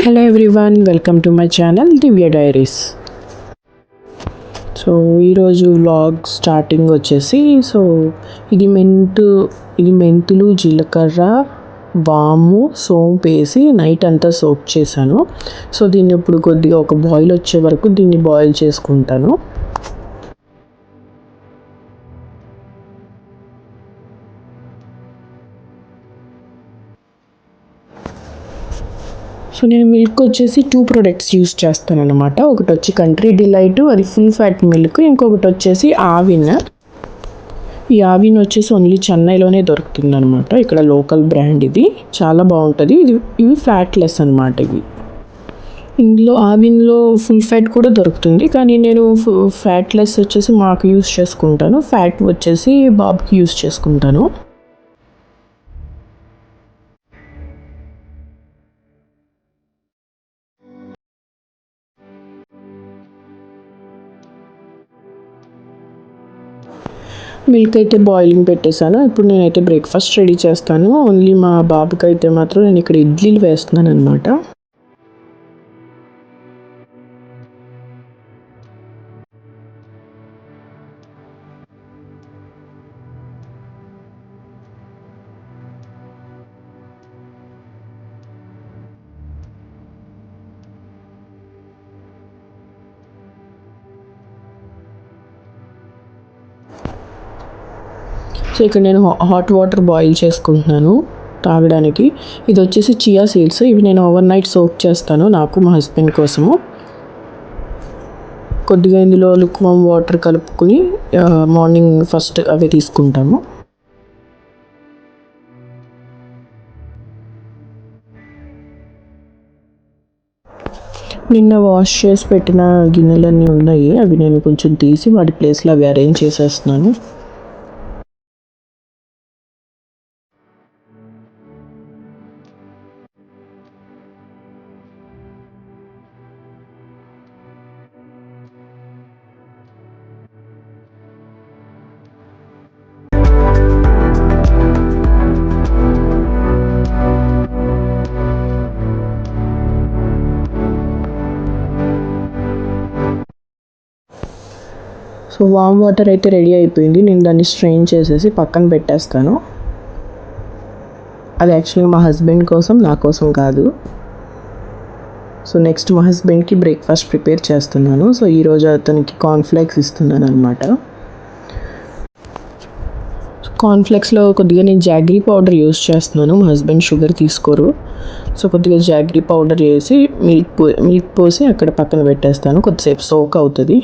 Hello everyone, welcome to my channel Divya Diaries. So ఈరోజు vlog starting వచ్చేసి ఇది మెంతులు జీలకర్ర వాము సోంపు వేసి నైట్ అంతా సోక్ చేశాను. సో దీన్ని ఇప్పుడు కొద్దిగా ఒక బాయిల్ వచ్చే వరకు దీన్ని బాయిల్ చేసుకుంటాను. సో నేను మిల్క్ వచ్చేసి 2 ప్రొడక్ట్స్ యూస్ చేస్తాను అనమాట. ఒకటి వచ్చి కంట్రీ డిలైట్, అది ఫుల్ ఫ్యాట్ మిల్క్. ఇంకొకటి వచ్చేసి ఆవిన్. ఈ ఆవిన్ వచ్చేసి ఓన్లీ చెన్నైలోనే దొరుకుతుంది అనమాట. ఇక్కడ లోకల్ బ్రాండ్, ఇది చాలా బాగుంటుంది. ఇవి ఫ్యాట్లెస్ అనమాట. ఇందులో ఆవిన్లో ఫుల్ ఫ్యాట్ కూడా దొరుకుతుంది, కానీ నేను ఫ్యాట్లెస్ వచ్చేసి మాకు యూస్ చేసుకుంటాను. ఫ్యాట్ వచ్చేసి బాబుకి యూస్ చేసుకుంటాను. మిల్క్ అయితే బాయిలింగ్ పెట్టేశాను. ఇప్పుడు నేనైతే బ్రేక్ఫాస్ట్ రెడీ చేస్తాను. ఓన్లీ మా బాబుకి అయితే మాత్రం నేను ఇక్కడ ఇడ్లీలు వేస్తున్నాను అనమాట. సో ఇక్కడ నేను హాట్ వాటర్ బాయిల్ చేసుకుంటున్నాను తాగడానికి. ఇది వచ్చేసి చియా సీడ్స్. ఇవి నేను ఓవర్ నైట్ సోక్ చేస్తాను, నాకు మా హస్బెండ్ కోసము. కొద్దిగా ఇందులో లుక్వామ్ వాటర్ కలుపుకొని మార్నింగ్ ఫస్ట్ అవి తీసుకుంటాము. నిన్న వాష్ చేసి పెట్టిన గిన్నెలన్నీ ఉన్నాయి. అవి నేను కొంచెం తీసి వాటి ప్లేస్లో అవి అరేంజ్ చేసేస్తున్నాను. సో వామ్ వాటర్ అయితే రెడీ అయిపోయింది. నేను దాన్ని స్ట్రెయిన్ చేసేసి పక్కన పెట్టేస్తాను. అది యాక్చువల్గా మా హస్బెండ్ కోసం, నా కోసం కాదు. సో నెక్స్ట్ మా హస్బెండ్కి బ్రేక్ఫాస్ట్ ప్రిపేర్ చేస్తున్నాను. సో ఈరోజు అతనికి కార్న్ఫ్లేక్స్ ఇస్తున్నాను అనమాట. కార్న్ఫ్లేక్స్లో కొద్దిగా నేను జాగరీ పౌడర్ యూస్ చేస్తున్నాను. మా హస్బెండ్ షుగర్ తీసుకోరు. సో కొద్దిగా జాగరీ పౌడర్ వేసి మిల్క్ పోసి అక్కడ పక్కన పెట్టేస్తాను. కొద్దిసేపు సోక్ అవుతుంది.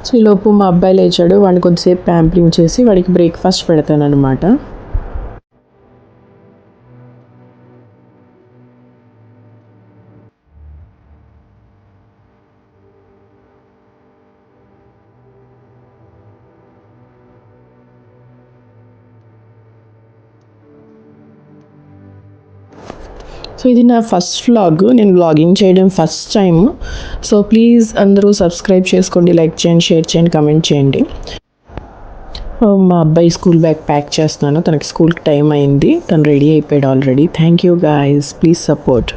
సో ఈలోపు మా అబ్బాయి లేచాడు. వాడిని కొద్దిసేపు ప్యాంపరింగ్ చేసి వాడికి బ్రేక్ఫాస్ట్ పెడతాను అనమాట. సో ఇది నా ఫస్ట్ వ్లాగ్. నేను వ్లాగింగ్ చేయడం ఫస్ట్ టైం. సో ప్లీజ్ అందరూ సబ్స్క్రైబ్ చేసుకోండి, లైక్ చేయండి, షేర్ చేయండి, కమెంట్ చేయండి. మా అబ్బాయి స్కూల్ బ్యాగ్ ప్యాక్ చేస్తున్నాను. తనకి స్కూల్కి టైం అయింది. తను రెడీ అయిపోయాడు already. Thank you guys, please support.